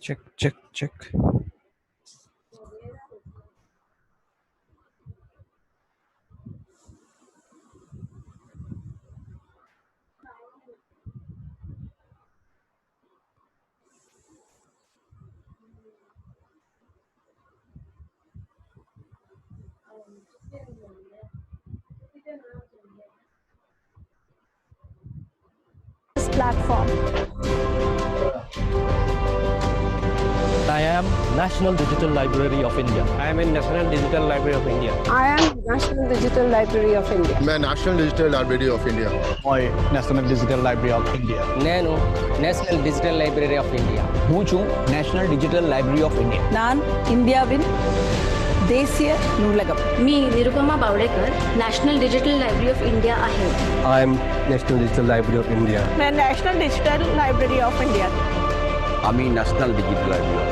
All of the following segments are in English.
Check, check, check. This platform. I am National Digital Library of India. I am in National Digital Library of India. I am National Digital Library of India. मैं national digital library of India I National Digital Library of India. నేను national digital library of India. હું છું National Digital Library of India. ನಾನು ಇಂಡಿಯಾವಿನ್ ದೇಶೀಯ ನೂಲகம். मी Nirupama Bavdekar National Digital Library of India आहे. I am National Digital Library of India. मैं National Digital Library of India. आम्ही National Digital Library.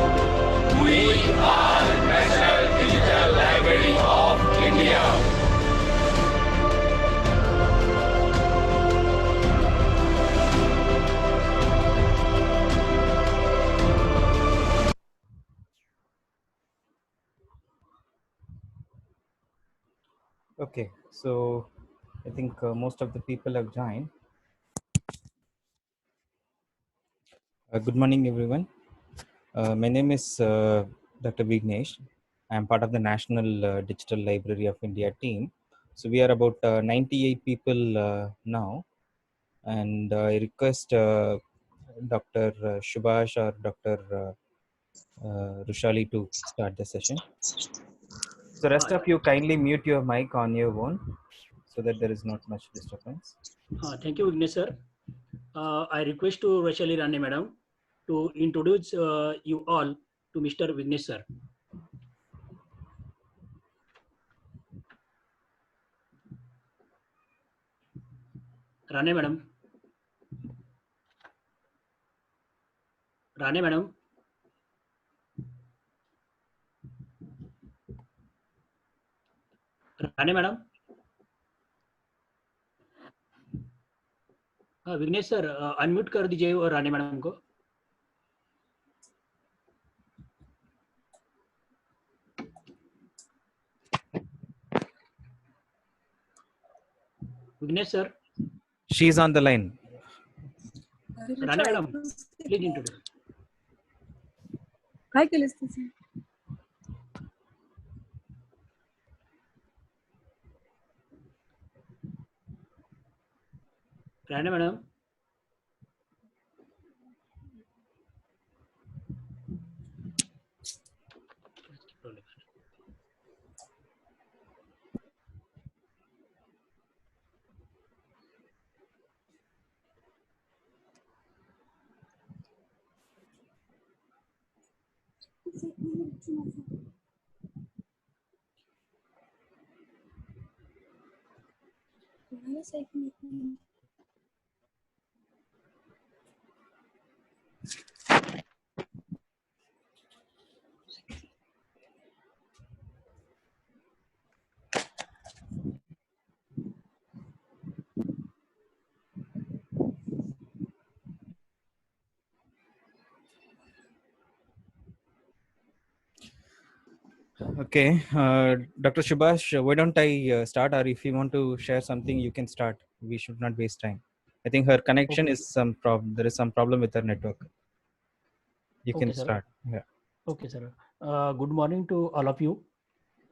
Okay, so I think most of the people have joined. Good morning, everyone. My name is Dr. Vignesh. I am part of the National Digital Library of India team. So we are about 98 people now, and I request Dr. Subhash or Dr. Rushali to start the session. So rest of you kindly mute your mic on your own so that there is not much disturbance. Thank you, Vignesh sir. I request to Rashali Rane madam to introduce you all to Mr. Vignesh sir. Rane madam. Rane madam. Rane madam. Vighnesh sir unmute कर दीजिए Rane madam को. Vighnesh sir. She is on the line. Rane madam please introduce. काय केलेस तुझे? Rane madam. Okay, Dr. Subhash, why don't I start, or if you want to share something, you can start. We should not waste time. I think her connection Okay. is some problem. There is some problem with her network. You can Okay, sir. start. Yeah. Okay, sir. Good morning to all of you.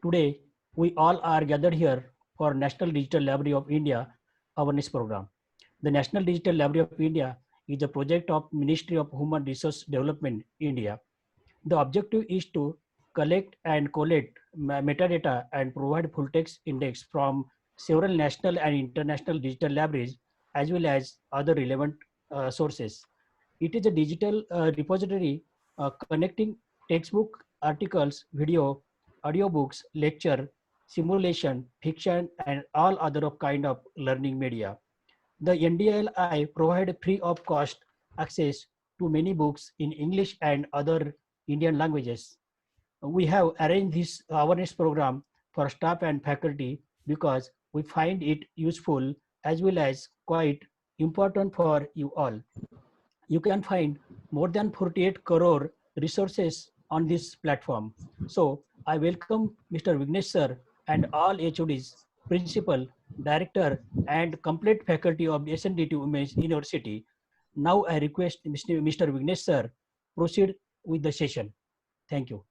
Today, we all are gathered here for National Digital Library of India awareness program. The National Digital Library of India is a project of Ministry of Human Resource Development, India. The objective is to collect and collate metadata and provide full text index from several national and international digital libraries as well as other relevant sources. It is a digital repository connecting textbook, articles, video, audiobooks, lecture, simulation, fiction, and all other of kind of learning media. The NDLI provide free of cost access to many books in English and other Indian languages. We have arranged this awareness program for staff and faculty because we find it useful as well as quite important for you all. You can find more than 48 crore resources on this platform. So I welcome Mr. Vignesh sir and all HODs, principal, director, and complete faculty of SNDT Women's University. Now I request Mr. Vignesh sir proceed with the session. Thank you.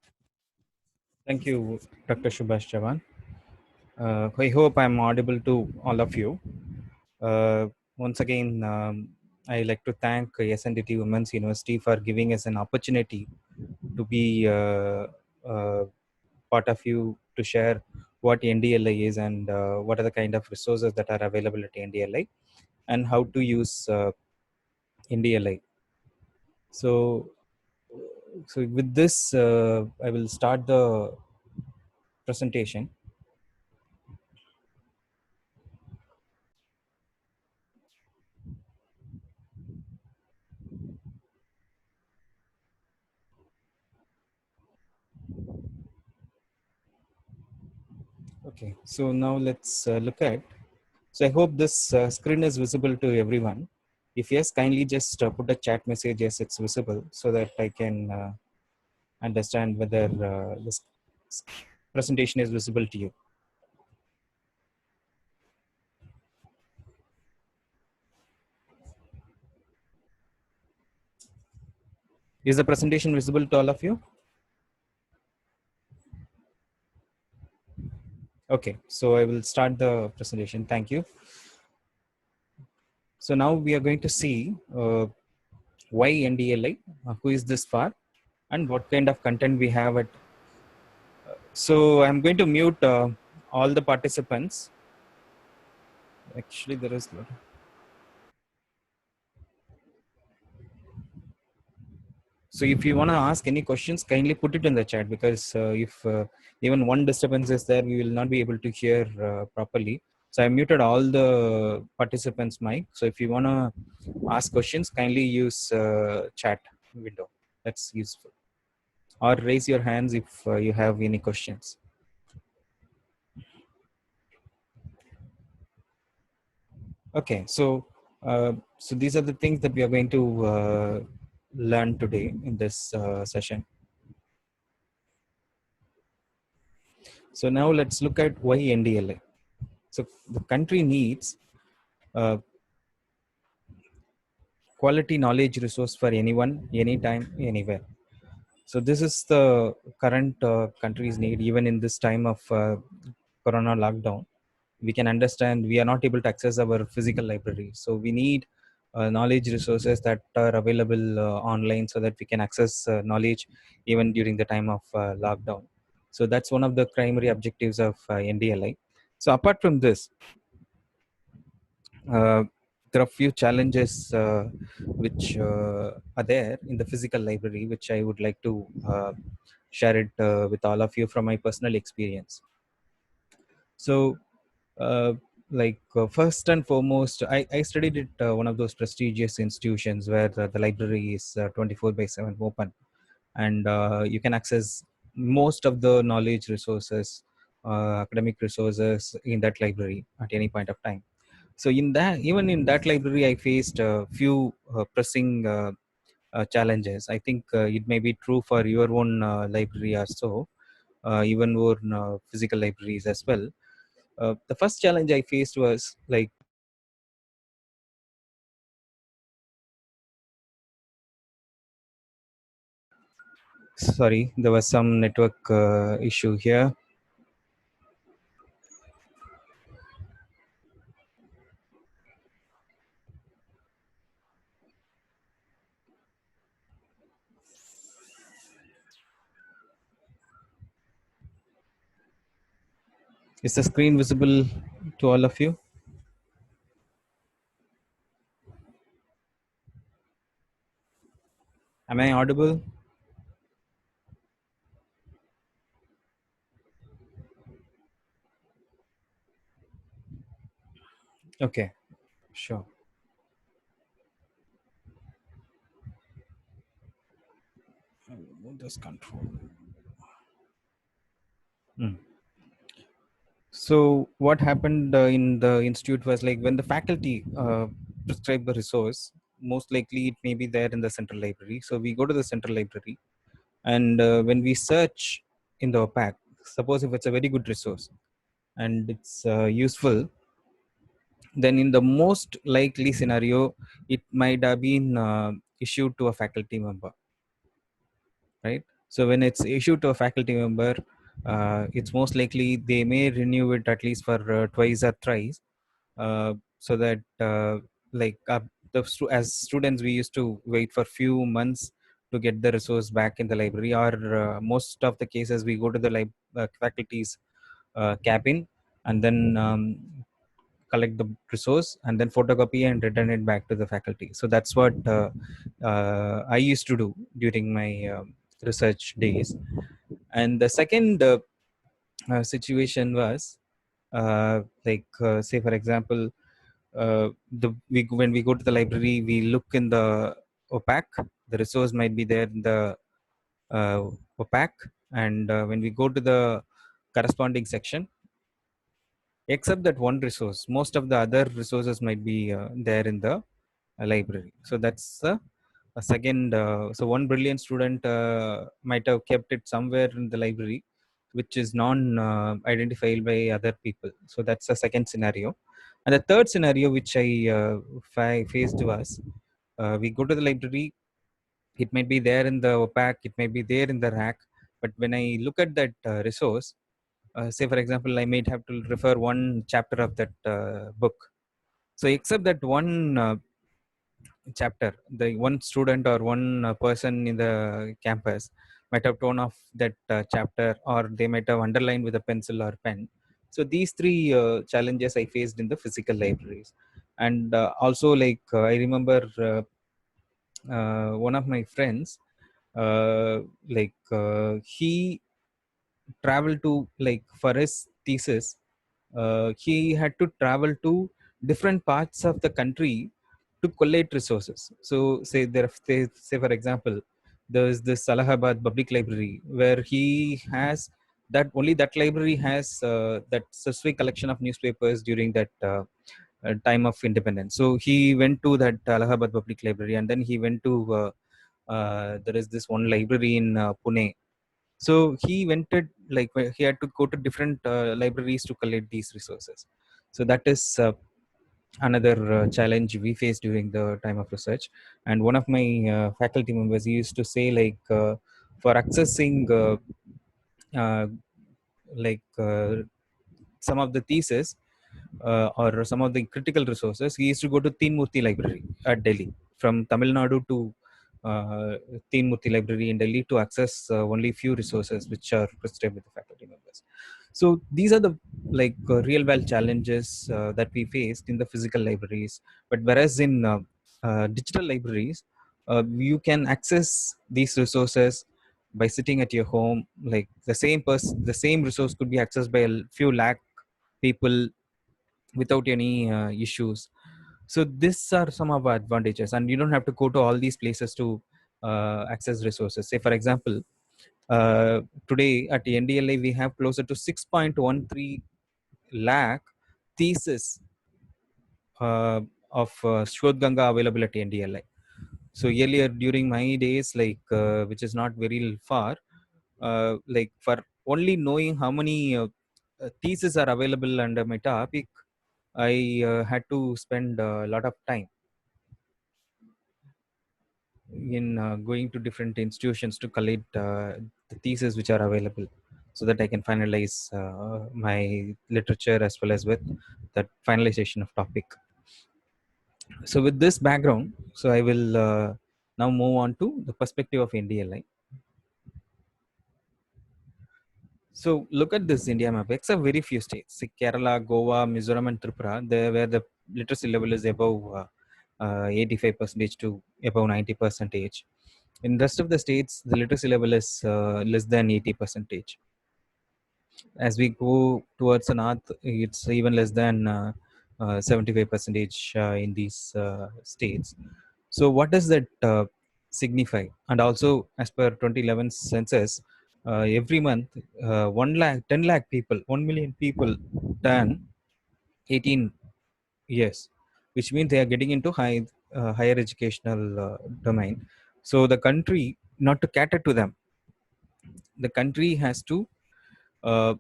Thank you, Dr. Subhash Chavan. I hope I'm audible to all of you. Once again, I like to thank SNDT Women's University for giving us an opportunity to be part of you to share what NDLI is and what are the kind of resources that are available at NDLI and how to use NDLI. So with this, I will start the presentation. Okay, so now let's look at. So I hope this screen is visible to everyone. If yes, kindly just put a chat message yes, it's visible so that I can understand whether this presentation is visible to you. Is the presentation visible to all of you? Okay, so I will start the presentation. Thank you. So now we are going to see why NDLI, who is this for, and what kind of content we have at. So I'm going to mute all the participants. Actually, there is. So if you want to ask any questions, kindly put it in the chat, because if even one disturbance is there, we will not be able to hear properly. So I muted all the participants' mic. So if you want to ask questions, kindly use chat window. That's useful. Or raise your hands if you have any questions. Okay, so these are the things that we are going to learn today in this session. So now let's look at why NDLA. So the country needs quality knowledge resource for anyone, anytime, anywhere. So this is the current country's need. Even in this time of Corona lockdown, we can understand we are not able to access our physical library. So we need knowledge resources that are available online so that we can access knowledge even during the time of lockdown. So that's one of the primary objectives of NDLI. So apart from this, there are few challenges which are there in the physical library, which I would like to share it with all of you from my personal experience. So first and foremost, I studied at one of those prestigious institutions where the library is 24/7 open, and you can access most of the knowledge resources, academic resources in that library at any point of time. So even in that library, I faced a few pressing challenges. I think it may be true for your own library also, even more physical libraries as well. The first challenge I faced was like, sorry, there was some network issue here. Is the screen visible to all of you? Am I audible? Okay, sure. This control. So what happened in the institute was like, when the faculty prescribe the resource, most likely it may be there in the central library. So we go to the central library, And when we search in the OPAC, suppose if it's a very good resource and it's useful, then in the most likely scenario, it might have been issued to a faculty member, right? So when it's issued to a faculty member, it's most likely they may renew it at least for twice or thrice, so that as students we used to wait for few months to get the resource back in the library, or most of the cases we go to the faculty's cabin and then collect the resource and then photocopy and return it back to the faculty. So that's what I used to do during my research days. And the second situation was say for example, when we go to the library, we look in the OPAC. The resource might be there in the OPAC, and when we go to the corresponding section, except that one resource, most of the other resources might be there in the library. So that's a second. So one brilliant student might have kept it somewhere in the library, which is non-identified by other people. So that's a second scenario. And the third scenario, which I faced was, we go to the library. It might be there in the OPAC. It may be there in the rack. But when I look at that resource, say for example, I might have to refer one chapter of that book. So except that one chapter, the one student or one person in the campus might have torn off that chapter, or they might have underlined with a pencil or pen. So these three challenges I faced in the physical libraries. And also, I remember one of my friends, he traveled to, for his thesis, he had to travel to different parts of the country to collate resources. So say for example, there's this Allahabad Public Library where he has that, only that library has that specific collection of newspapers during that time of independence. So he went to that Allahabad Public Library, and then he went to there is this one library in Pune. So he went to, he had to go to different libraries to collect these resources. So that is another challenge we faced during the time of research. And one of my faculty members, he used to say, for accessing uh, like uh, some of the thesis or some of the critical resources, he used to go to Teen Murti Library at Delhi, from Tamil Nadu to Teen Murti Library in Delhi, to access only few resources which are requested with the faculty members. So these are the real world challenges that we faced in the physical libraries. But whereas in digital libraries, you can access these resources by sitting at your home. Like the same resource could be accessed by a few lakh people without any issues. So these are some of our advantages, and you don't have to go to all these places to access resources. Say for example, today at the NDLA we have closer to 6.13 lakh thesis of Shodh Ganga available at NDLA. So earlier during my days, which is not very far, for only knowing how many theses are available under my topic, I had to spend a lot of time in going to different institutions to collect the theses which are available, so that I can finalize my literature as well as with that finalization of topic. So with this background, so I will now move on to the perspective of NDLI. So look at this India map. Except very few states, like Kerala, Goa, Mizoram, and Tripura, where the literacy level is above 85% to above 90%. In rest of the states, the literacy level is less than 80%. As we go towards the north, it's even less than 75% in these states. So what does that signify? And also, as per 2011 census, every month 10 lakh people, 1 million people turn 18 years, which means they are getting into higher educational domain. So the country, not to cater to them, the country has to uh,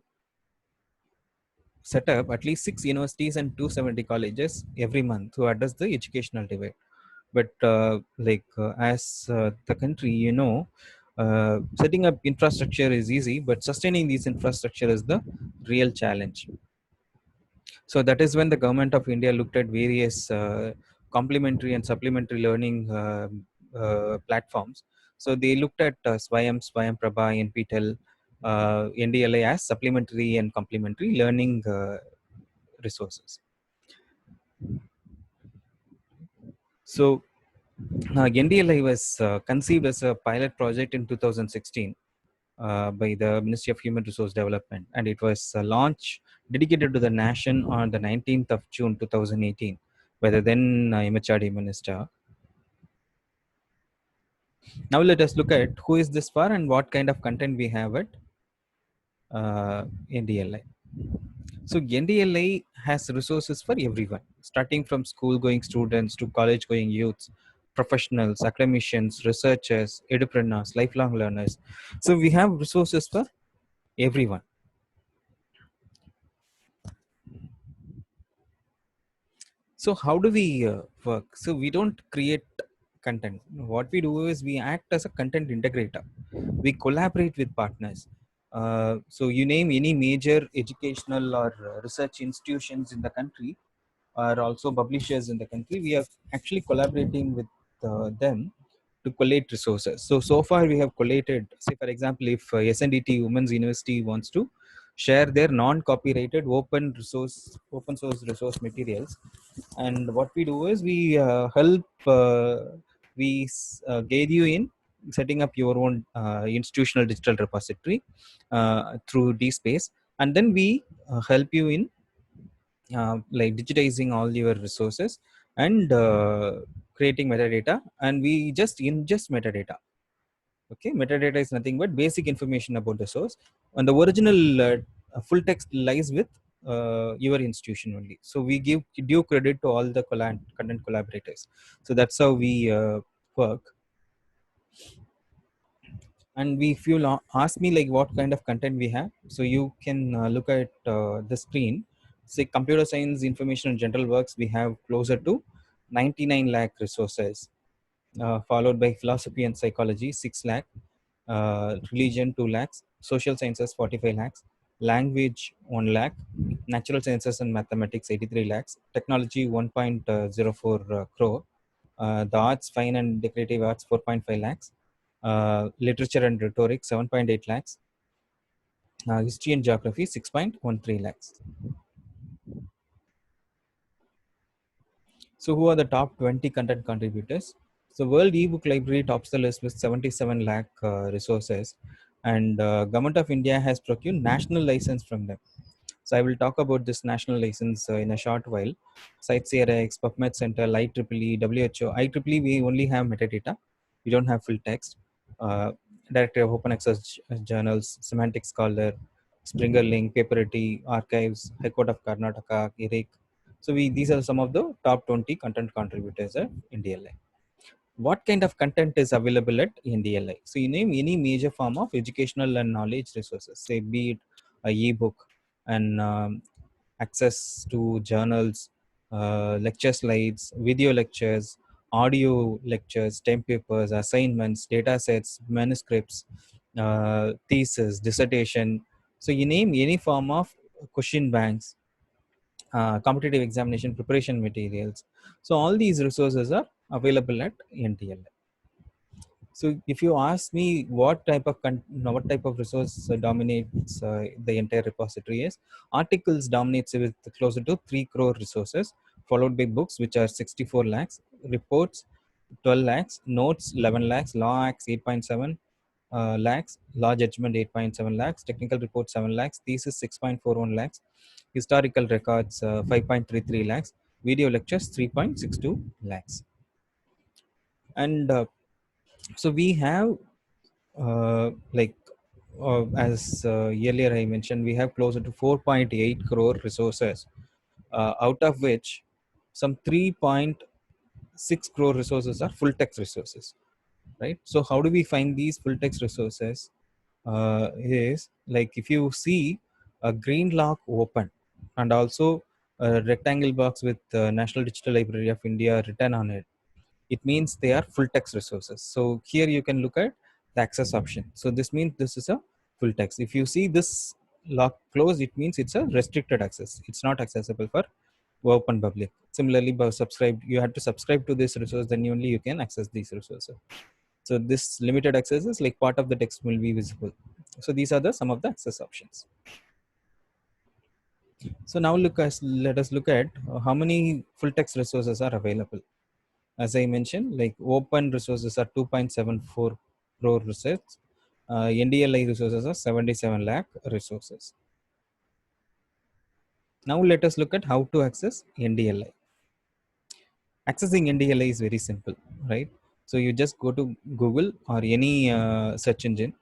set up at least 6 universities and 270 colleges every month to address the educational divide. But as the country, setting up infrastructure is easy, but sustaining these infrastructure is the real challenge. So that is when the government of India looked at various complementary and supplementary learning platforms. So they looked at Swayam Prabha, NPTEL, NDLA as supplementary and complementary learning resources. So NDLI was conceived as a pilot project in 2016 by the Ministry of Human Resource Development, and it was launched dedicated to the nation on the 19th of June 2018 by the then MHRD Minister. Now let us look at who is this for and what kind of content we have at NDLI. So NDLI has resources for everyone, starting from school-going students to college-going youths, professionals, academicians, researchers, entrepreneurs, lifelong learners. So we have resources for everyone. So how do we work? So we don't create content. What we do is we act as a content integrator. We collaborate with partners. So you name any major educational or research institutions in the country, or also publishers in the country, we are actually collaborating with them to collate resources. So far we have collated, say for example, if SNDT Women's University wants to share their non-copyrighted open source resource materials, and what we do is we help guide you in setting up your own institutional digital repository through DSpace, and then we help you in like digitizing all your resources and creating metadata, and we just ingest metadata. Okay, metadata is nothing but basic information about the source, and the original full text lies with your institution only. So we give due credit to all the content collaborators. So that's how we work. And if you ask me like what kind of content we have, so you can look at the screen. Say computer science, information and general works, we have closer to 99 lakh resources, followed by philosophy and psychology 6 lakh, religion 2 lakhs, social sciences 45 lakhs, language 1 lakh, natural sciences and mathematics 83 lakhs, technology 1.04 crore, the arts, fine and decorative arts 4.5 lakhs, literature and rhetoric 7.8 lakhs, history and geography 6.13 lakhs. So who are the top 20 content contributors? So World eBook Library tops the list with 77 lakh resources, and Government of India has procured national license from them. So I will talk about this national license in a short while. CiteSeerX, PubMed Center, IEEE, WHO. IEEE, we only have metadata. We don't have full text. Directory of Open Access Journals, Semantic Scholar, Springer Link, Paperity, Archives, High Court of Karnataka, ERIC. So these are some of the top 20 content contributors at NDLI. What kind of content is available at NDLI? So you name any major form of educational and knowledge resources, say be it a ebook and access to journals, lecture slides, video lectures, audio lectures, time papers, assignments, data sets, manuscripts, thesis, dissertation. So you name any form of question banks, competitive examination preparation materials. So all these resources are available at NDLI. So if you ask me what type of resource dominates the entire repository is, articles dominates with closer to 3 crore resources, followed by books which are 64 lakhs, reports 12 lakhs, notes 11 lakhs, law acts 8.7 lakhs, law judgment 8.7 lakhs, technical report 7 lakhs, thesis 6.41 lakhs, historical records 5.33 lakhs, video lectures 3.62 lakhs. And so we have as earlier I mentioned, we have closer to 4.8 crore resources, out of which some 3.6 crore resources are full text resources, right? So how do we find these full text resources? is like if you see a green lock open and also a rectangle box with National Digital Library of India written on it, it means they are full text resources. So here you can look at the access option. So this means this is a full text. If you see this lock closed, it means it's a restricted access. It's not accessible for open public. Similarly, by subscribe, you have to subscribe to this resource, then only you can access these resources. So this limited access is like part of the text will be visible. So these are the some of the access options. So now let us look at how many full text resources are available. As I mentioned, like open resources are 2.74 crore resources. NDLI resources are 77 lakh resources. Now let us look at how to access NDLI. Accessing NDLI is very simple, right? So you just go to Google or any search engine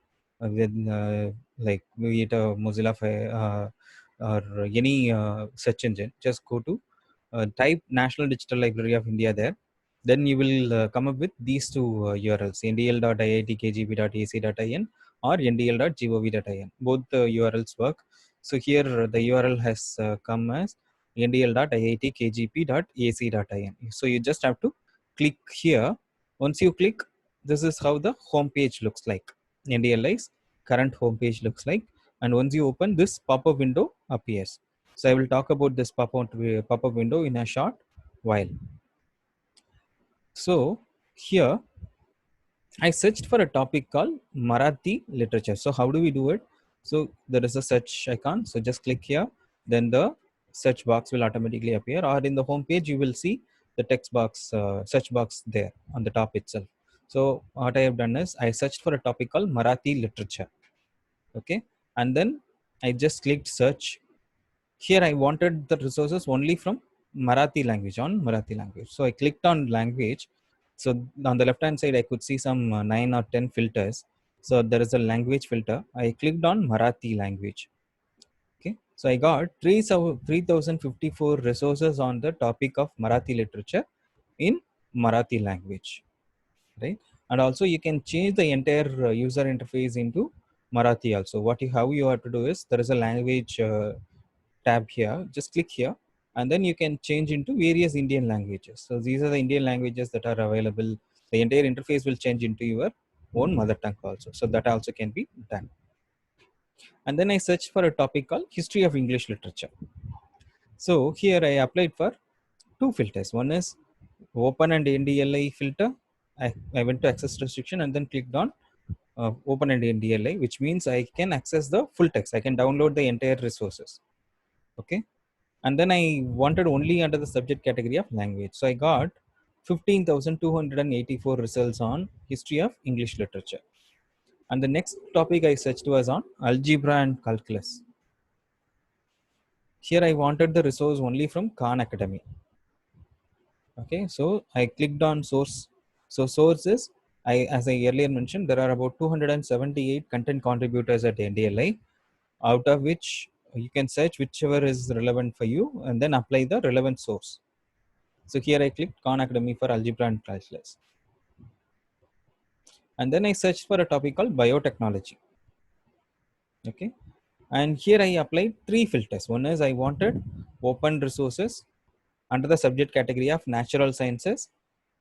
with like be it Mozilla or any search engine. Just go to type National Digital Library of India there. Then you will come up with these two URLs, ndl.iitkgp.ac.in or ndl.gov.in. Both the URLs work. So here the URL has come as ndl.iitkgp.ac.in. So you just have to click here. Once you click, this is how the home page looks like. NDLI's current home page looks like. And once you open, this pop-up window appears. So I will talk about this pop-up window in a short while. So here I searched for a topic called Marathi literature. So how do we do it? So there is a search icon. So just click here. Then the search box will automatically appear, or in the home page you will see the text box, search box there on the top itself. So what I have done is I searched for a topic called Marathi literature. Okay. And then I just clicked search. Here I wanted the resources only from Marathi language, on Marathi language. So I clicked on language. So on the left hand side, I could see some 9 or 10 filters. So there is a language filter. I clicked on Marathi language. Okay. So I got 3054 resources on the topic of Marathi literature in Marathi language. Right. And also you can change the entire user interface into Marathi also. How you have to do is there is a language tab here. Just click here and then you can change into various Indian languages. So these are the Indian languages that are available. The entire interface will change into your own mother tongue also. So that also can be done. And then I searched for a topic called History of English Literature. So here I applied for two filters. One is open and NDLI filter. I went to access restriction and then clicked on open and NDLI, which means I can access the full text. I can download the entire resources. Okay. And then I wanted only under the subject category of language. So I got 15,284 results on history of English literature. And the next topic I searched was on algebra and calculus. Here I wanted the resource only from Khan Academy. Okay, so I clicked on source. So source is, as I earlier mentioned, there are about 278 content contributors at NDLI, out of which you can search whichever is relevant for you and then apply the relevant source. So here I clicked Khan Academy for algebra and calculus. And then I searched for a topic called biotechnology. Okay. And here I applied three filters. One is I wanted open resources under the subject category of natural sciences.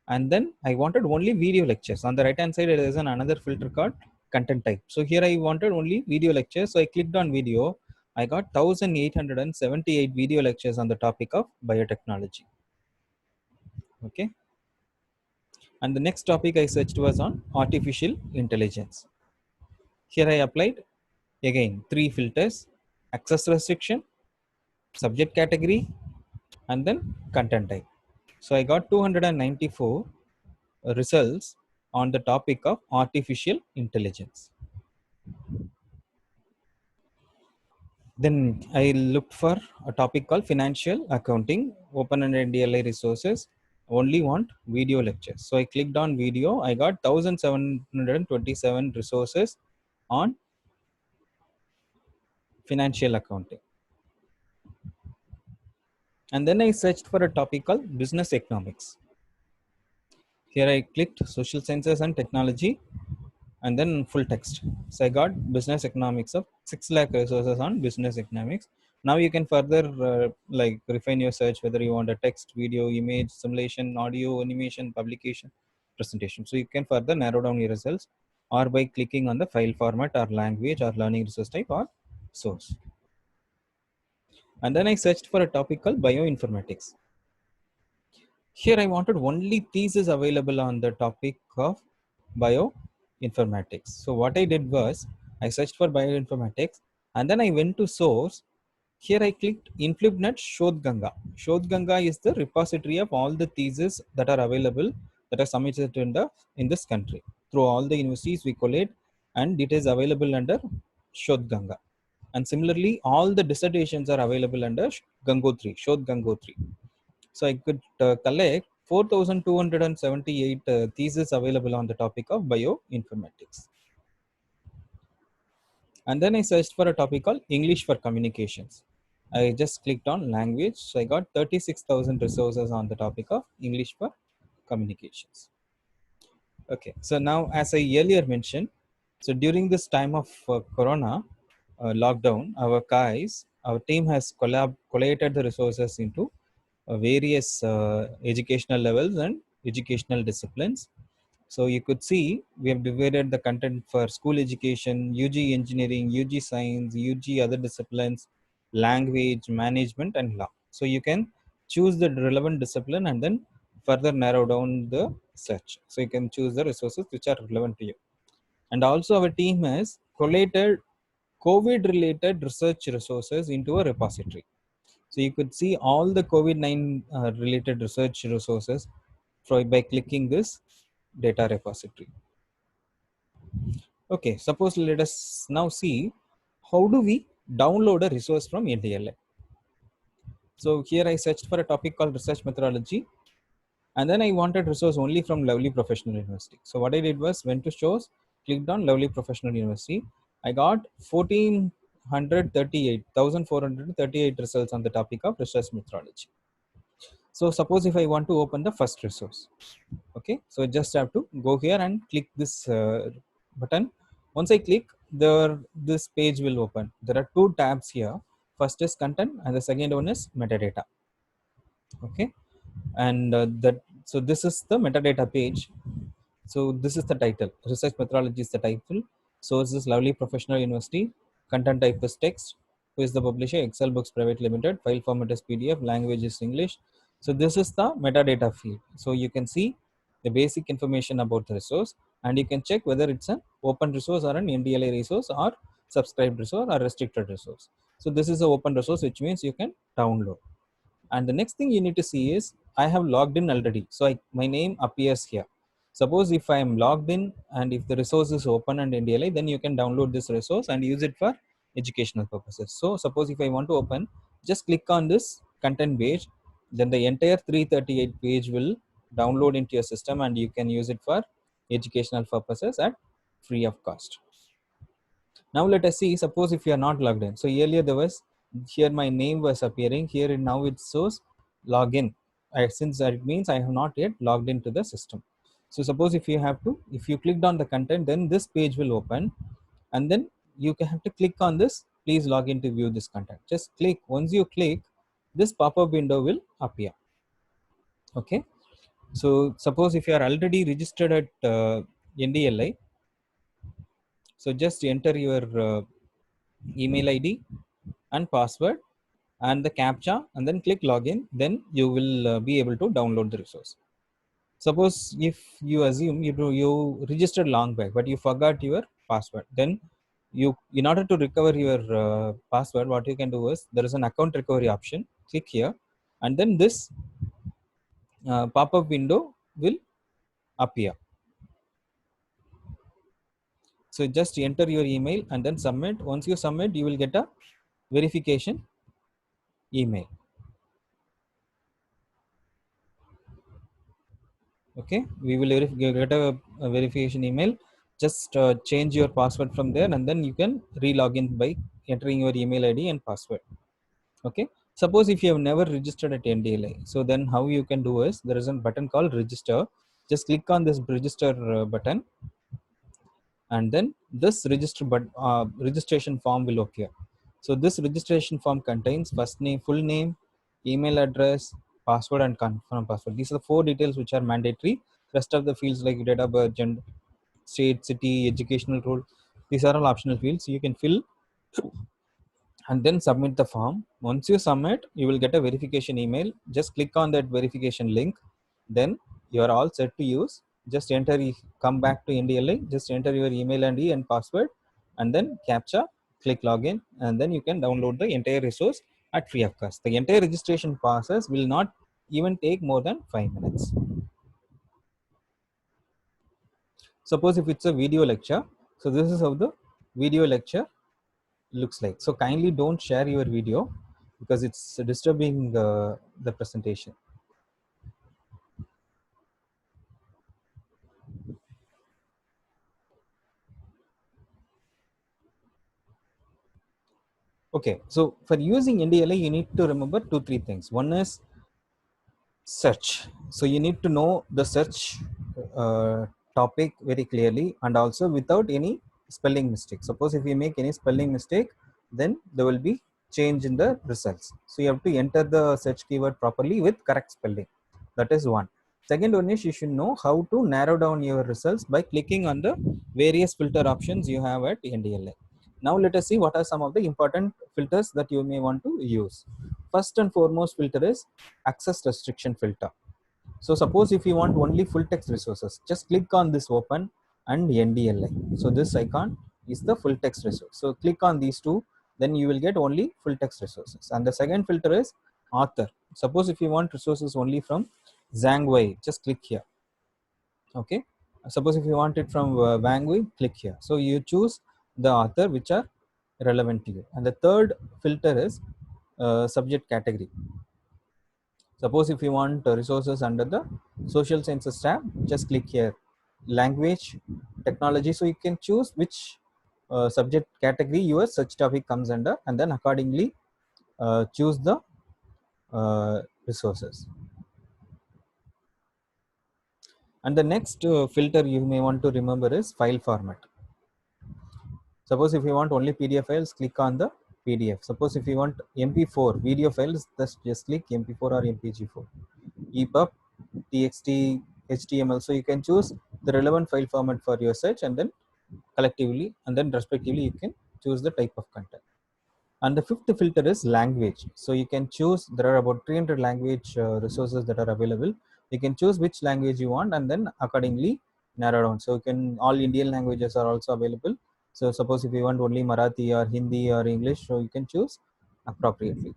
And then I wanted only video lectures. On the right hand side, there is another filter called content type. So here I wanted only video lectures. So I clicked on video. I got 1,878 video lectures on the topic of biotechnology. Okay. And the next topic I searched was on artificial intelligence. Here I applied again three filters: access restriction, subject category, and then content type. So I got 294 results on the topic of artificial intelligence. Then I looked for a topic called financial accounting, open and NDLI resources, only want video lectures. So I clicked on video. I got 1,727 resources on financial accounting. And then I searched for a topic called business economics. Here I clicked social sciences and technology. and then full text. So I got business economics of 6 lakh resources on business economics. Now you can further like refine your search, whether you want a text, video, image, simulation, audio, animation, publication, presentation. So you can further narrow down your results, or by clicking on the file format or language or learning resource type or source. And then I searched for a topic called bioinformatics. Here I wanted only thesis available on the topic of bioinformatics. So what I did was I searched for bioinformatics, and then I went to source. Here I clicked InfluBNet Shodhganga. Shodhganga is the repository of all the theses that are available, that are submitted in this country. Through all the universities we collate, and it is available under Shodhganga. And similarly, all the dissertations are available under Gangotri, Shodhgangotri. So I could collect 4,278 theses available on the topic of bioinformatics. And then I searched for a topic called English for Communications. I just clicked on language. So I got 36,000 resources on the topic of English for Communications. Okay, so now as I earlier mentioned, so during this time of Corona lockdown, our team has collated the resources into various educational levels and educational disciplines. So you could see we have divided the content for school education, UG engineering, UG science, UG other disciplines, language, management, and law. So you can choose the relevant discipline and then further narrow down the search. So you can choose the resources which are relevant to you. And also our team has collated COVID related research resources into a repository. So you could see all the COVID-19 related research resources by clicking this data repository. Okay, suppose let us now see how do we download a resource from NDLI. So here I searched for a topic called research methodology, and then I wanted resource only from Lovely Professional University. So what I did was went to shows, clicked on Lovely Professional University. I got 1,438 results on the topic of research methodology. So suppose if I want to open the first resource, okay, so I just have to go here and click this button. Once I click, this page will open. There are two tabs here. First is content and the second one is metadata. Okay, and so this is the metadata page. So this is the title. Research methodology is the title. Source is Lovely Professional University. Content type is text. Who is the publisher? Excel Books Private Limited. File format is PDF. Language is English. So this is the metadata field. So you can see the basic information about the resource, and you can check whether it's an open resource or an NDLI resource or subscribed resource or restricted resource. So this is an open resource, which means you can download. And the next thing you need to see is I have logged in already. So my name appears here. Suppose if I am logged in and if the resource is open and NDLI, then you can download this resource and use it for educational purposes. So suppose if I want to open, just click on this content page, then the entire 338 page will download into your system and you can use it for educational purposes at free of cost. Now let us see, suppose if you are not logged in. So earlier there was, here my name was appearing, here now it shows login. Since that means I have not yet logged into the system. So suppose if you clicked on the content, then this page will open, and then you have to click on this, please log in to view this content. Just click, once you click, this pop-up window will appear. Okay. So suppose if you are already registered at NDLI, so just enter your email ID and password and the CAPTCHA and then click login, then you will be able to download the resource. Suppose if you assume you registered long back but you forgot your password, then in order to recover your password, what you can do is there is an account recovery option. Click here and then this pop-up window will appear. So just enter your email and then submit. Once you submit, you will get a verification email. Okay, we will get a verification email. Just change your password from there and then you can re-log in by entering your email ID and password. Okay, suppose if you have never registered at NDLI, so then how you can do is there is a button called register. Just click on this register button and then this registration form will appear. So this registration form contains first name, full name, email address, password, and confirm password. These are the 4 details which are mandatory. Rest of the fields like date of birth, gender, state, city, educational role, these are all optional fields. You can fill and then submit the form. Once you submit, you will get a verification email. Just click on that verification link, then you are all set to use. Just enter, come back to NDLA, just enter your email ID and password, and then captcha, click login, and then you can download the entire resource at free of cost. The entire registration process will not even take more than 5 minutes. Suppose if it's a video lecture, so this is how the video lecture looks like. So kindly don't share your video because it's disturbing the presentation. Okay, so for using NDLA, you need to remember 2-3 things. One is search. So you need to know the search topic very clearly, and also without any spelling mistake. Suppose if you make any spelling mistake, then there will be change in the results. So you have to enter the search keyword properly with correct spelling. That is one. Second one is you should know how to narrow down your results by clicking on the various filter options you have at NDLA. Now let us see what are some of the important filters that you may want to use. First and foremost filter is access restriction filter. So suppose if you want only full text resources, just click on this open and NDLA. So this icon is the full text resource. So click on these two, then you will get only full text resources. And the second filter is author. Suppose if you want resources only from Zhang Wei, just click here. Okay. Suppose if you want it from Wang Wei, click here. So you choose the author which are relevant to you. And the third filter is subject category. Suppose if you want resources under the social sciences tab, just click here, language, technology. So you can choose which subject category your search topic comes under, and then accordingly choose the resources. And the next filter you may want to remember is file format. Suppose if you want only PDF files, click on the PDF. Suppose if you want MP4 video files, just click MP4 or MPG4. EPUB, TXT, HTML. So you can choose the relevant file format for your search, and then collectively and then respectively you can choose the type of content. And the fifth filter is language. So you can choose, there are about 300 language resources that are available. You can choose which language you want and then accordingly narrow down. So you can, all Indian languages are also available. So suppose if you want only Marathi or Hindi or English, so you can choose appropriately.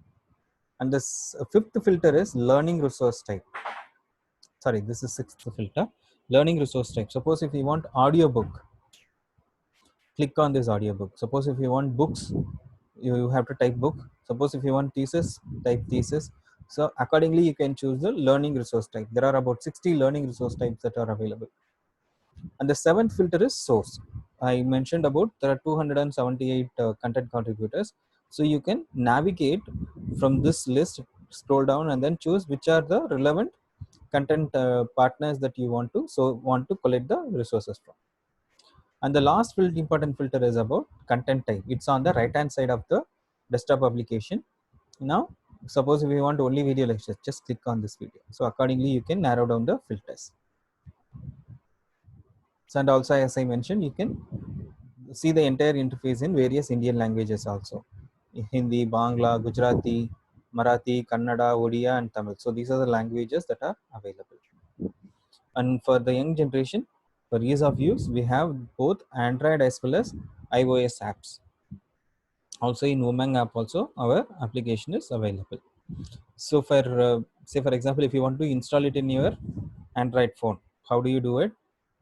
And this fifth filter is learning resource type. Sorry, this is sixth filter, learning resource type. Suppose if you want audiobook, click on this audiobook. Suppose if you want books, you have to type book. Suppose if you want thesis, type thesis. So accordingly you can choose the learning resource type. There are about 60 learning resource types that are available. And the seventh filter is source. I mentioned about there are 278 content contributors. So you can navigate from this list, scroll down, and then choose which are the relevant content partners that you want to collect the resources from. And the last important filter is about content type. It's on the right hand side of the desktop application. Now suppose if you want only video lectures, just click on this video. So accordingly you can narrow down the filters. So, and also as I mentioned, you can see the entire interface in various Indian languages also. Hindi, Bangla, Gujarati, Marathi, Kannada, Odia, and Tamil. So these are the languages that are available. And for the young generation, for ease of use, we have both Android as well as iOS apps. Also in Umang app also, our application is available. So for say for example, if you want to install it in your Android phone, how do you do it?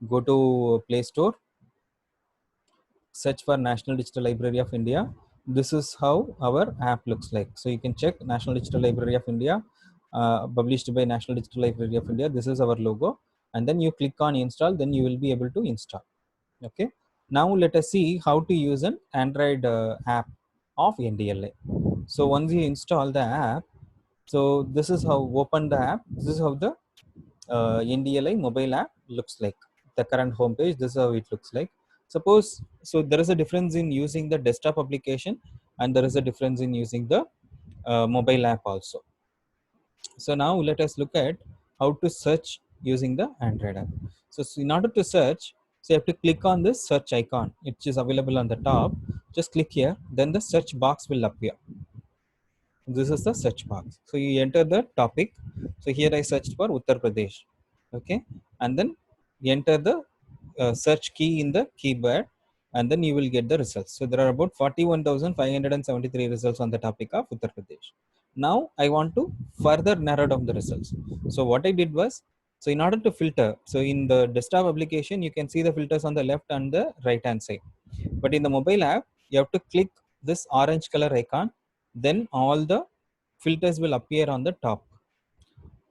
Go to Play Store, search for National Digital Library of India. This is how our app looks like. So you can check National Digital Library of India, published by National Digital Library of India. This is our logo, and then you click on install, then you will be able to install. Okay. Now let us see how to use an Android app of NDLA. So once you install the app, so this is how open the app. This is how the NDLA mobile app looks like. The current homepage, this is how it looks like. Suppose, so there is a difference in using the desktop application and there is a difference in using the mobile app also. So now let us look at how to search using the Android app. So in order to search, so you have to click on this search icon, which is available on the top. Just click here, then the search box will appear. This is the search box. So you enter the topic. So here I searched for Uttar Pradesh. Okay, and then you enter the search key in the keyboard, and then you will get the results. So there are about 41,573 results on the topic of Uttar Pradesh. Now I want to further narrow down the results. So what I did was, so in order to filter, so in the desktop application, you can see the filters on the left and the right hand side. But in the mobile app, you have to click this orange color icon, then all the filters will appear on the top.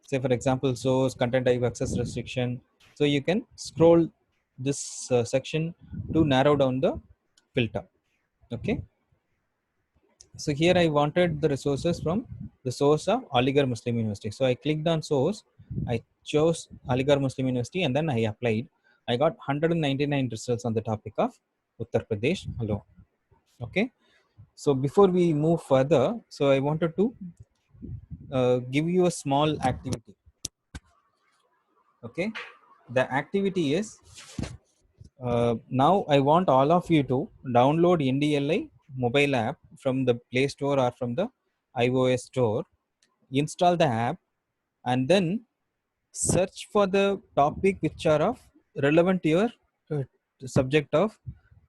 Say for example, source, content type, access restriction. So you can scroll this section to narrow down the filter. Okay, so here I wanted the resources from the source of Aligarh Muslim University. So I clicked on source, I chose Aligarh Muslim University, and then I applied. I got 199 results on the topic of Uttar Pradesh alone. Okay, so before we move further, so I wanted to give you a small activity. Okay, the activity is, now I want all of you to download NDLI mobile app from the Play Store or from the iOS store, install the app, and then search for the topic which are of relevant to your subject of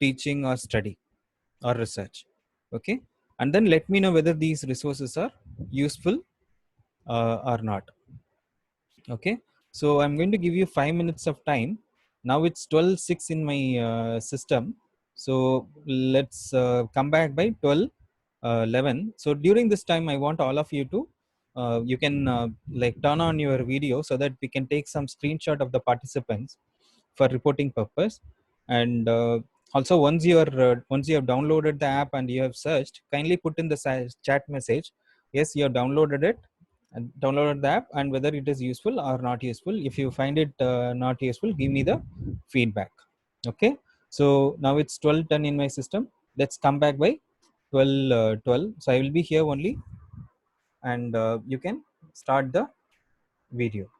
teaching or study or research. Okay, and then let me know whether these resources are useful or not. Okay, so I'm going to give you 5 minutes of time. Now it's 12:06 in my system, so let's come back by 12:11. So during this time I want all of you to you can like turn on your video so that we can take some screenshot of the participants for reporting purpose. And also, once you have downloaded the app and you have searched, kindly put in the chat message, yes, you have downloaded it and downloaded the app, and whether it is useful or not useful. If you find it not useful, give me the feedback. Okay, so now it's 12:10 in my system. Let's come back by 12:12. So I will be here only, and you can start the video.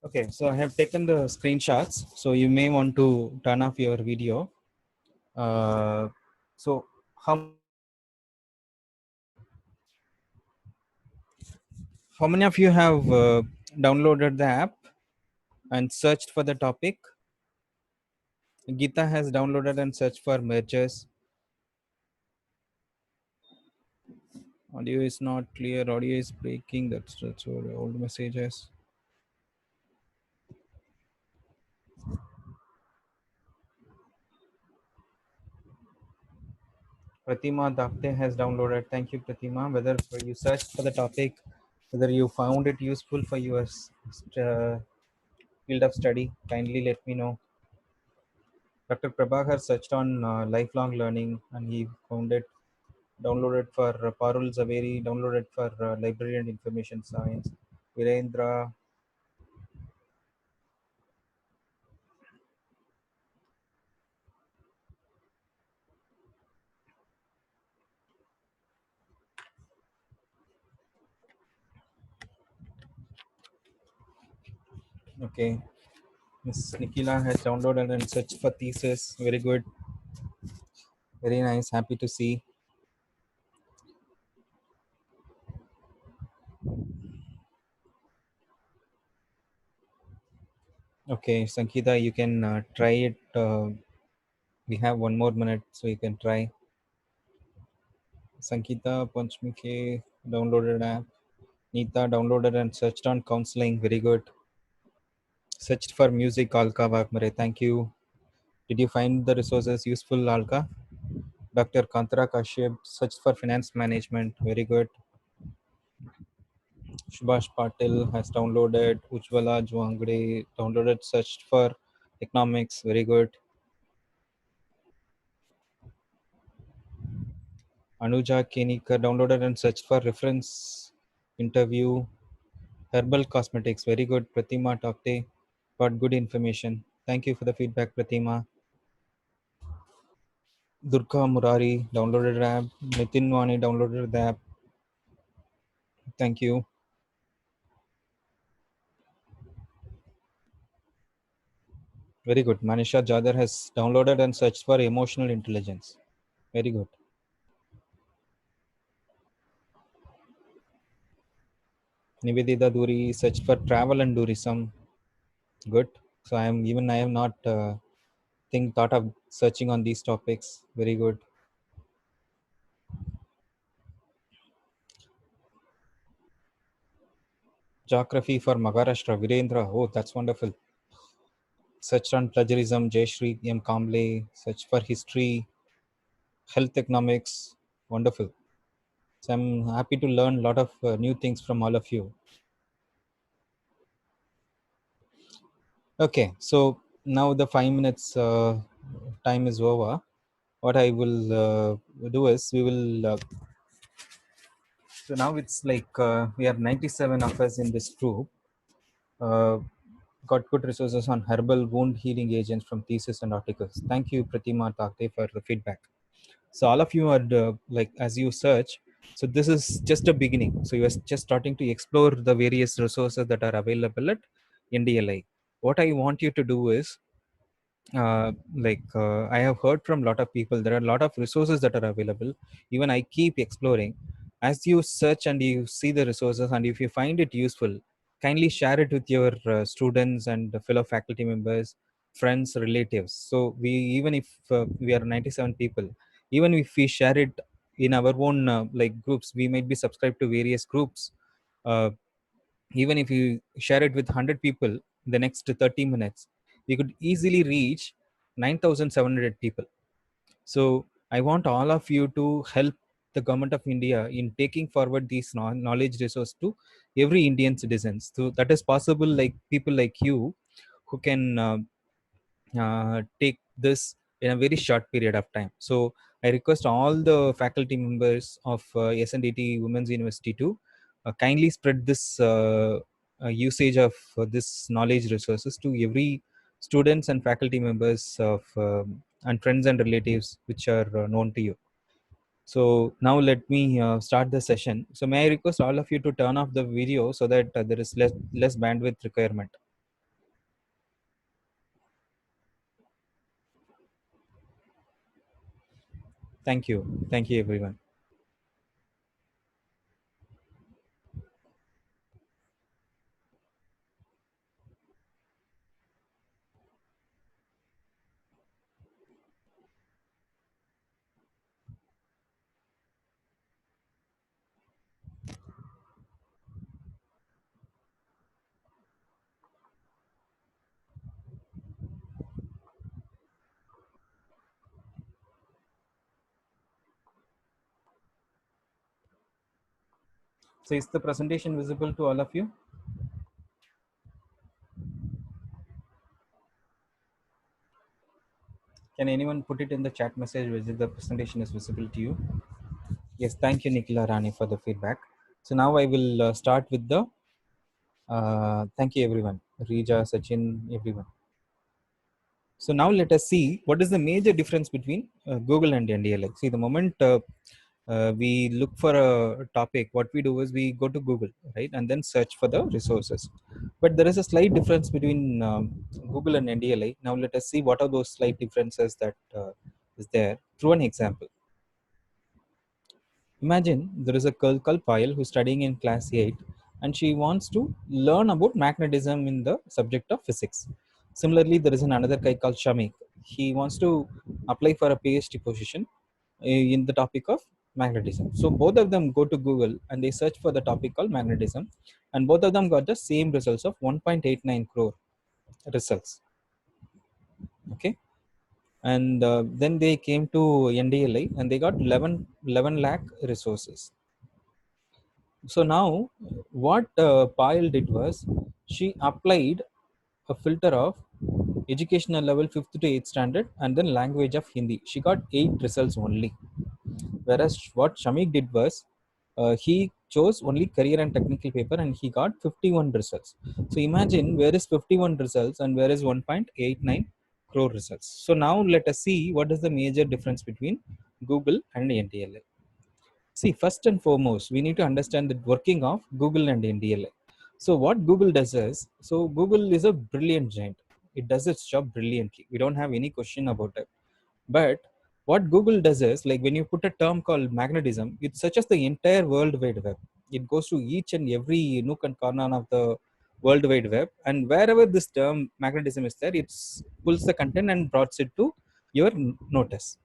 Okay, so I have taken the screenshots. So you may want to turn off your video. So how many of you have downloaded the app and searched for the topic? Geeta has downloaded and searched for mergers. Audio is not clear. Audio is breaking. That's what the old messages. Pratima Dakte has downloaded. Thank you, Pratima. Whether you searched for the topic, whether you found it useful for your field of study, kindly let me know. Dr. Prabhakar searched on lifelong learning and he found it. Downloaded for Parul Zaveri, downloaded for library and information science. Virendra, okay. Miss Nikila has downloaded and searched for thesis. Very good. Very nice. Happy to see. Okay, Sankita, you can try it. We have 1 more minute, so you can try. Sankita Panchmukhi downloaded app. Neeta downloaded and searched on counseling. Very good. Searched for music. Alka Vakmare. Thank you. Did you find the resources useful, Alka? Dr. Kantara Kashyap searched for finance management. Very good. Subhash Patil has downloaded. Ujwala Jwangde downloaded, searched for economics. Very good. Anuja Kenikar downloaded and searched for reference interview. Herbal cosmetics. Very good. Pratima Takte got good information. Thank you for the feedback, Pratima. Durga Murari downloaded the app. Nitin Wani downloaded the app. Thank you. Very good. Manisha Jadar has downloaded and searched for emotional intelligence. Very good. Nivedita Duri searched for travel and tourism. Good. So I have not thought of searching on these topics. Very good. Geography for Maharashtra. Virendra. Oh, that's wonderful. Searched on plagiarism. Jayashri M. Kamble. Searched for history. Health economics. Wonderful. So I'm happy to learn a lot of new things from all of you. Okay, so now the 5 minutes time is over. What I will do is we will. So now it's like we are 97 of us in this group. Got good resources on herbal wound healing agents from thesis and articles. Thank you, Pratima Takte, for the feedback. So all of you are like as you search. So this is just a beginning. So you are just starting to explore the various resources that are available at NDLI. What I want you to do is I have heard from a lot of people, there are a lot of resources that are available. Even I keep exploring. As you search and you see the resources, and if you find it useful, kindly share it with your students and fellow faculty members, friends, relatives. So we, even if we are 97 people, even if we share it in our own like groups, we might be subscribed to various groups. Uh, Even if you share it with 100 people in the next 30 minutes, you could easily reach 9,700 people. So I want all of you to help the government of India in taking forward these knowledge resource to every Indian citizens. So that is possible, like people like you who can take this in a very short period of time. So I request all the faculty members of SNDT Women's University to kindly spread this usage of this knowledge resources to every students and faculty members of and friends and relatives which are known to you. So now let me start the session. So may I request all of you to turn off the video so that there is less bandwidth requirement. Thank you. Thank you, everyone. So is the presentation visible to all of you? Can anyone put it in the chat message whether the presentation is visible to you? Yes, thank you, Nikhila Rani, for the feedback. So now I will start with the, thank you everyone, Rija, Sachin, everyone. So now let us see what is the major difference between Google and NDLI. See, the moment we look for a topic, what we do is we go to Google, right, and then search for the resources. But there is a slight difference between Google and NDLI. Now let us see what are those slight differences that is there through an example. Imagine there is a girl called Payal who's studying in class 8 and she wants to learn about magnetism in the subject of physics. Similarly, there is another guy called Shamik. He wants to apply for a PhD position in the topic of magnetism. So both of them go to Google and they search for the topic called magnetism, and both of them got the same results of 1.89 crore results. Okay. And then they came to NDLI and they got 11 lakh resources. So now what Payal did was she applied a filter of educational level 5th to 8th standard and then language of Hindi. She got 8 results only. Whereas what Shamik did was he chose only career and technical paper and he got 51 results. So imagine where is 51 results and where is 1.89 crore results. So now let us see what is the major difference between Google and NDLI. See, first and foremost, we need to understand the working of Google and NDLI. So what Google does is, so Google is a brilliant giant. It does its job brilliantly. We don't have any question about it. But what Google does is, like when you put a term called magnetism, it searches the entire World Wide Web. It goes to each and every nook and corner of the World Wide Web. And wherever this term magnetism is there, it pulls the content and brought it to your notice.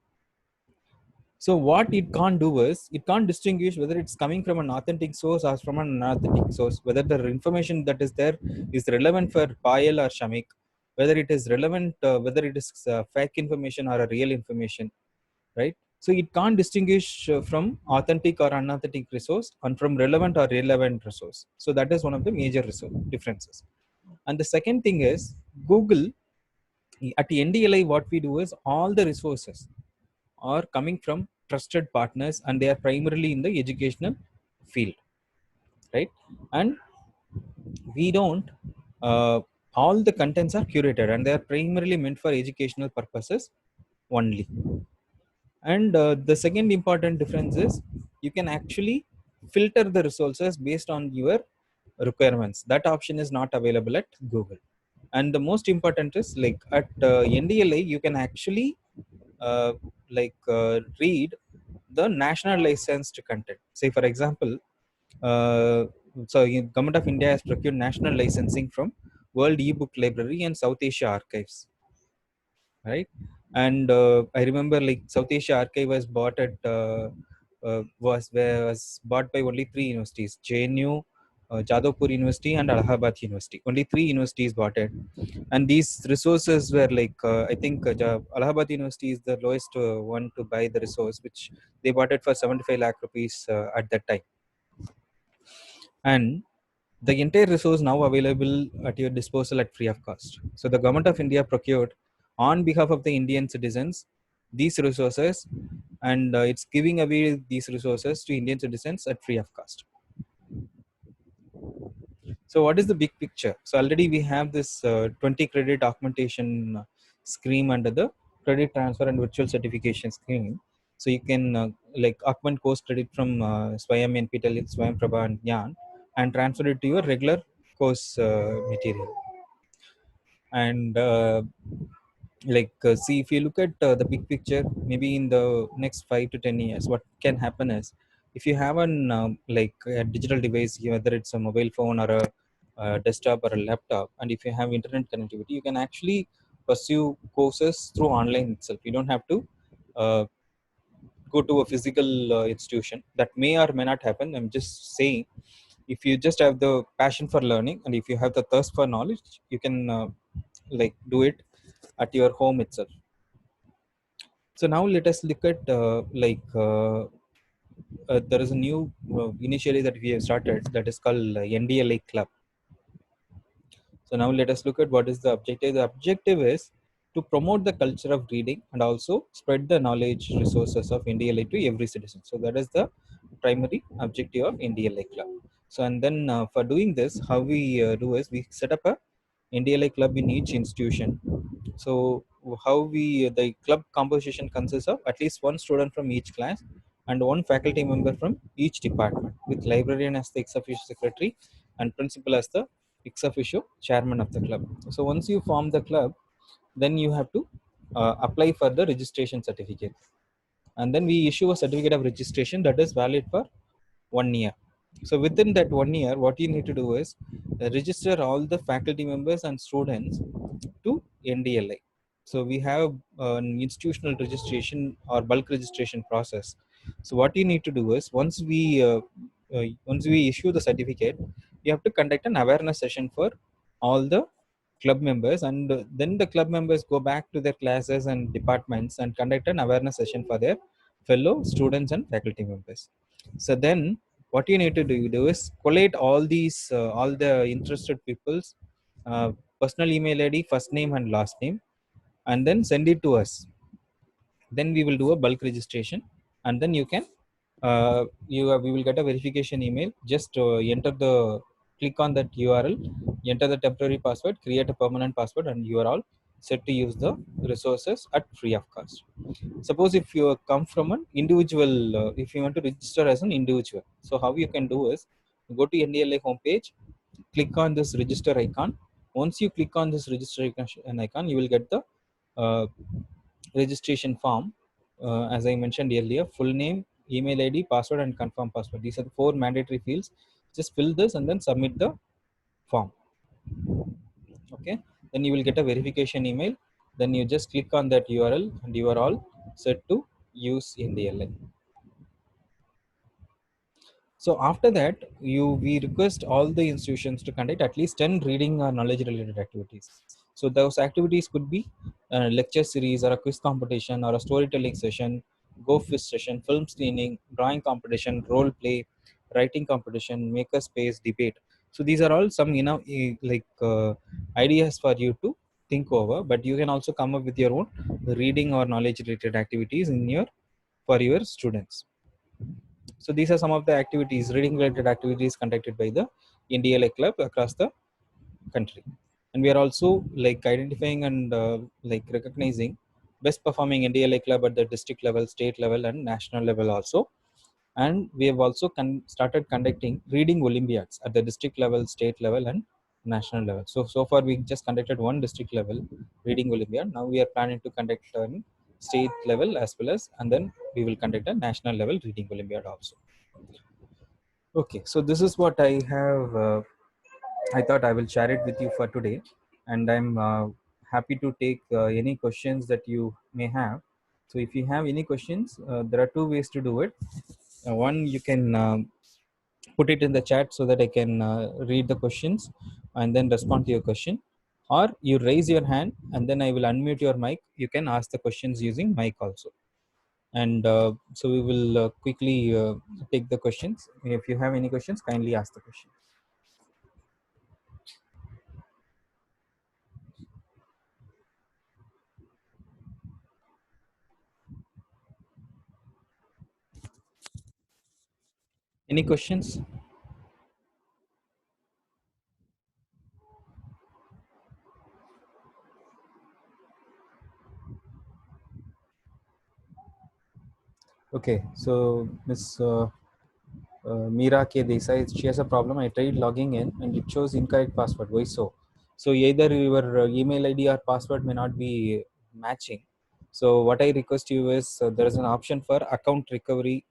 So what it can't do is, it can't distinguish whether it's coming from an authentic source or from an unauthentic source, whether the information that is there is relevant for Payal or Shamik, whether it is relevant, whether it is fake information or a real information, right? So it can't distinguish from authentic or unauthentic resource and from relevant or irrelevant resource. So that is one of the major differences. And the second thing is, Google, at the NDLI, what we do is all the resources are coming from trusted partners and they are primarily in the educational field, right? And we don't all the contents are curated and they are primarily meant for educational purposes only. And the second important difference is you can actually filter the resources based on your requirements. That option is not available at Google. And the most important is, like at NDLI, you can actually read the national licensed content. Say for example, Government of India has procured national licensing from World eBook Library and South Asia Archives, right? And I remember, like, South Asia Archive was bought at was bought by only 3 universities: JNU, Jadavpur University, and Allahabad University. Only 3 universities bought it, and these resources were like I think Allahabad University is the lowest one to buy the resource, which they bought it for 75 lakh rupees at that time. And the entire resource now available at your disposal at free of cost. So the Government of India procured on behalf of the Indian citizens these resources, and it's giving away these resources to Indian citizens at free of cost. So what is the big picture? So already we have this 20 credit augmentation scheme under the credit transfer and virtual certification scheme. So you can like augment course credit from Swayam, NPTEL, Swayam Prabha and Gyan and transfer it to your regular course material. And see, if you look at the big picture, maybe in the next 5 to 10 years, what can happen is, if you have an a digital device, whether it's a mobile phone or a desktop or a laptop, and if you have internet connectivity, you can actually pursue courses through online itself. You don't have to uh, go to a physical institution. That may or may not happen. I'm just saying, if you just have the passion for learning and if you have the thirst for knowledge, you can do it at your home itself. So now let us look at there is a new initiative that we have started, that is called NDLA Club. So now let us look at what is the objective. The objective is to promote the culture of reading and also spread the knowledge resources of NDLA to every citizen. So that is the primary objective of NDLA Club. So and then for doing this, how we do is we set up a NDLA Club in each institution. So how we the club composition consists of at least one student from each class and one faculty member from each department, with librarian as the ex officio secretary and principal as the ex officio chairman of the club. So once you form the club, then you have to apply for the registration certificate, and then we issue a certificate of registration that is valid for 1 year. So within that 1 year, what you need to do is register all the faculty members and students to NDLA. So we have an institutional registration or bulk registration process. So what you need to do is, once we issue the certificate, you have to conduct an awareness session for all the club members, and then the club members go back to their classes and departments and conduct an awareness session for their fellow students and faculty members. So then what you need to do is collate all these all the interested people's uh, personal email ID, first name and last name, and then send it to us. Then we will do a bulk registration, and then you can we will get a verification email. Just click on that URL, enter the temporary password, create a permanent password, and you are all set to use the resources at free of cost. Suppose if you come from an individual, if you want to register as an individual, so how you can do is, go to NDLA homepage, click on this register icon. Once you click on this register icon, you will get the uh, registration form. As I mentioned earlier, full name, email ID, password, and confirm password. These are the 4 mandatory fields. Just fill this and then submit the form. Okay, then you will get a verification email. Then you just click on that URL and you are all set to use NDLA. So after that, we request all the institutions to conduct at least 10 reading or knowledge related activities. So those activities could be a lecture series or a quiz competition or a storytelling session, go fish session, film screening, drawing competition, role play, writing competition, maker space, debate. So these are all some ideas for you to think over, but you can also come up with your own reading or knowledge related activities for your students. So these are some of the activities, reading related activities conducted by the NDLA Club across the country. And we are also identifying and recognizing best performing NDLA Club at the district level, state level, and national level also. And we have also started conducting reading Olympiads at the district level, state level, and national level. So far we just conducted one district level reading Olympiad. Now we are planning to conduct state level as well as, and then we will conduct a national level reading Olympiad also. Okay, so this is what I have. I thought I will share it with you for today, and I'm happy to take any questions that you may have. So if you have any questions, there are 2 ways to do it. One, you can put it in the chat so that I can read the questions and then respond to your question, or you raise your hand and then I will unmute your mic. You can ask the questions using mic also. And so we will quickly take the questions. If you have any questions, kindly ask the question. Any questions? Okay, so Miss Meera K. Desai, she has a problem. I tried logging in and it shows incorrect password. Why so? So either your email ID or password may not be matching. So what I request you is there is an option for account recovery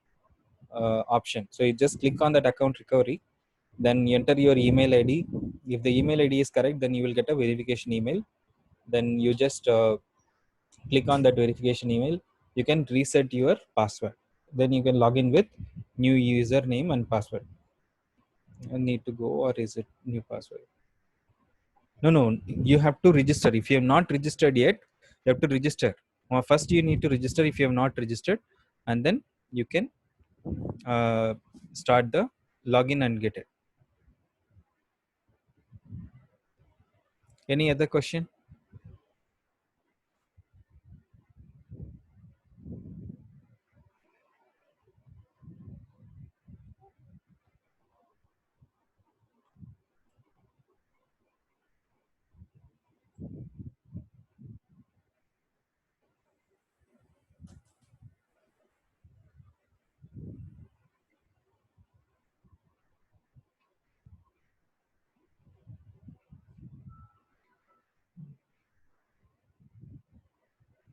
option. So you just click on that account recovery, then you enter your email ID. If the email ID is correct, then you will get a verification email. Then you just click on that verification email. You can reset your password. Then you can log in with new username and password. I need to go, or is it new password? No, you have to register. If you have not registered yet, you have to register. First, you need to register if you have not registered, and then you can start the login and get it. Any other question?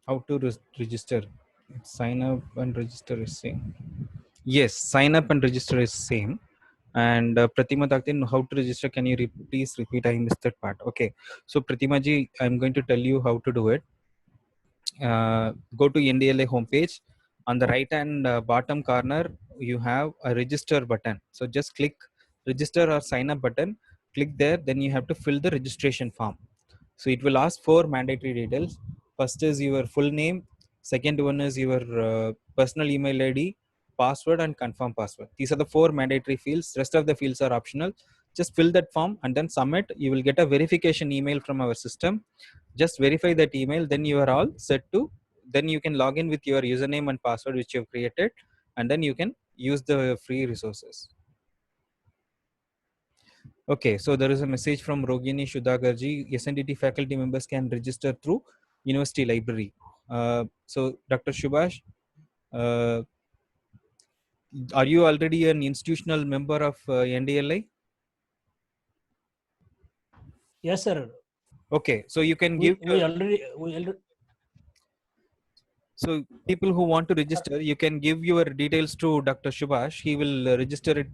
How to register? Sign up and register is same. Yes, sign up and register is same. And Pratima Daktin, how to register? Can you please repeat? I missed that part. Okay, so Pratima ji, I'm going to tell you how to do it. Go to NDLA homepage. On the right hand bottom corner, you have a register button. So just click register or sign up button. Click there. Then you have to fill the registration form. So it will ask for mandatory details. First is your full name. Second one is your personal email ID, password, and confirm password. These are the 4 mandatory fields. Rest of the fields are optional. Just fill that form and then submit. You will get a verification email from our system. Just verify that email. Then you are all set to. Then you can log in with your username and password which you have created, and then you can use the free resources. Okay, so there is a message from Rogini Shudagarji. SNDT faculty members can register through University Library. So, Dr. Subhash, are you already an institutional member of NDLI? Yes, sir. Okay, so you can give. We already. So, people who want to register, you can give your details to Dr. Subhash. He will register it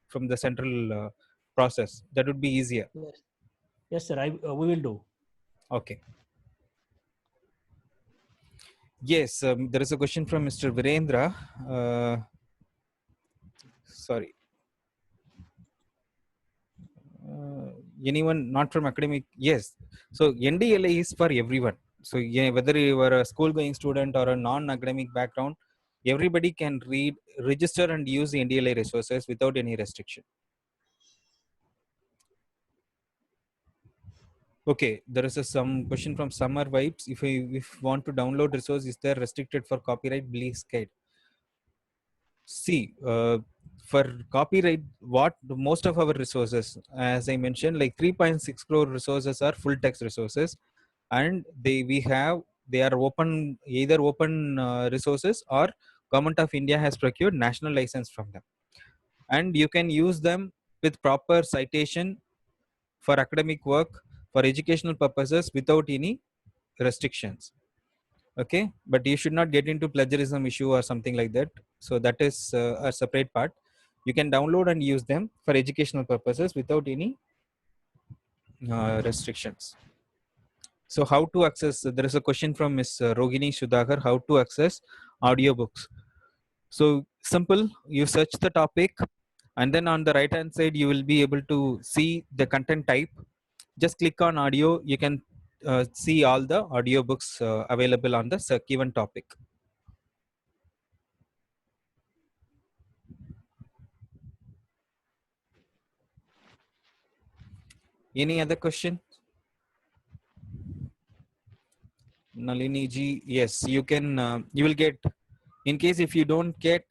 from the central process. That would be easier. Yes, sir. We will do. Okay. Yes, there is a question from Mr. Virendra. Sorry. Anyone not from academic? Yes. So NDLA is for everyone. So yeah, whether you are a school-going student or a non-academic background, everybody can register and use the NDLA resources without any restriction. Okay, there is some question from Summer Vibes. If you want to download resource, is there restricted for copyright? Please guide. See, for copyright, most of our resources, as I mentioned, like 3.6 crore resources are full text resources, and they are open, either open resources, or Government of India has procured national license from them, and you can use them with proper citation for academic work, for educational purposes, without any restrictions. Okay, but you should not get into plagiarism issue or something like that. So that is a separate part. You can download and use them for educational purposes without any restrictions. So how to access? There is a question from Ms. Rogini Sudhakar. How to access audiobooks? So simple. You search the topic, and then on the right hand side you will be able to see the content type. Just click on audio. You can see all the audiobooks available on the given topic. Any other question? Nalini ji, yes, you can. You will get. In case if you don't get,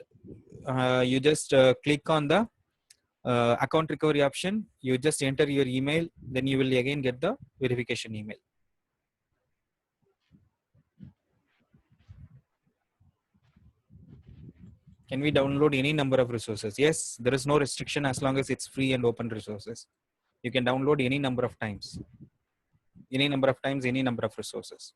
you just click on the account recovery option. You just enter your email, then you will again get the verification email. Can we download any number of resources? Yes, there is no restriction as long as it's free and open resources. You can download any number of times. Any number of times, any number of resources.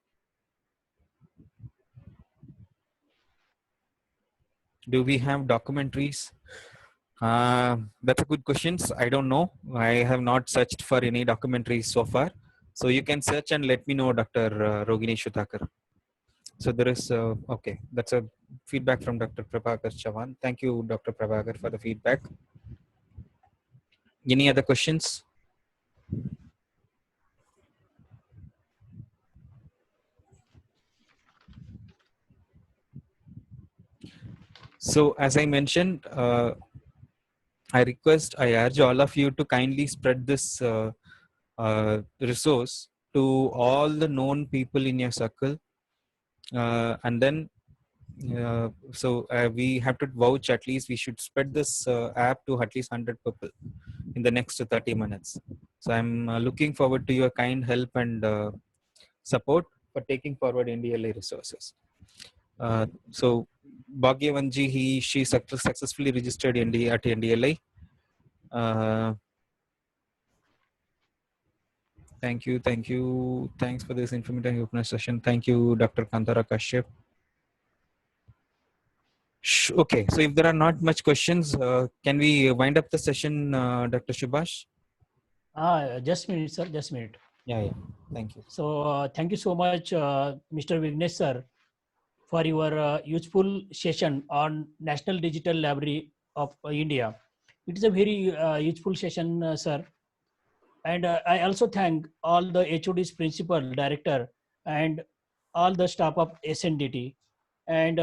Do we have documentaries? That's a good question. I don't know. I have not searched for any documentaries so far. So you can search and let me know, Dr. Rogini Shutakar. So there is, okay, that's a feedback from Dr. Prabhakar Chavan. Thank you, Dr. Prabhakar, for the feedback. Any other questions? So as I mentioned, I urge all of you to kindly spread this resource to all the known people in your circle. And then, we have to vouch, at least we should spread this app to at least 100 people in the next 30 minutes. So I'm looking forward to your kind help and support for taking forward NDLA resources. So Bhagyavanji, she successfully registered at NDLA. Thank you. Thanks for this informative open session. Thank you, Dr. Kantara Kashyap. Okay, so if there are not much questions, can we wind up the session, Dr. Subhash? Just a minute, sir. Just a minute. Yeah. Thank you. So thank you so much, Mr. Vignesh, sir, for your useful session on National Digital Library of India. It is a very useful session, sir. And I also thank all the HOD's principal, director, and all the staff of SNDT, and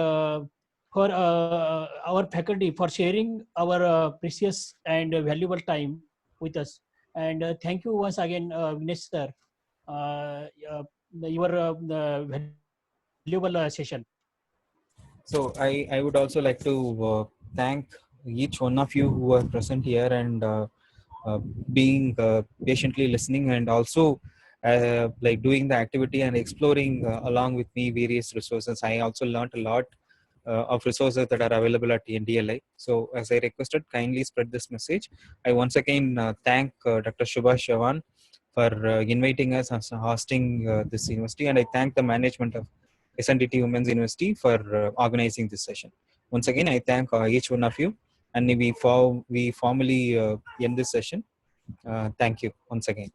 for our faculty for sharing our precious and valuable time with us. And thank you once again, Vignesh sir, your valuable session. So I would also like to thank each one of you who are present here and being patiently listening, and also like doing the activity and exploring along with me various resources. I also learned a lot of resources that are available at NDLI. So as I requested, kindly spread this message. I once again thank Dr. Subhash Chavan for inviting us as hosting this university, and I thank the management of SNDT Women's University for organizing this session. Once again, I thank each one of you, and we formally end this session. Thank you once again.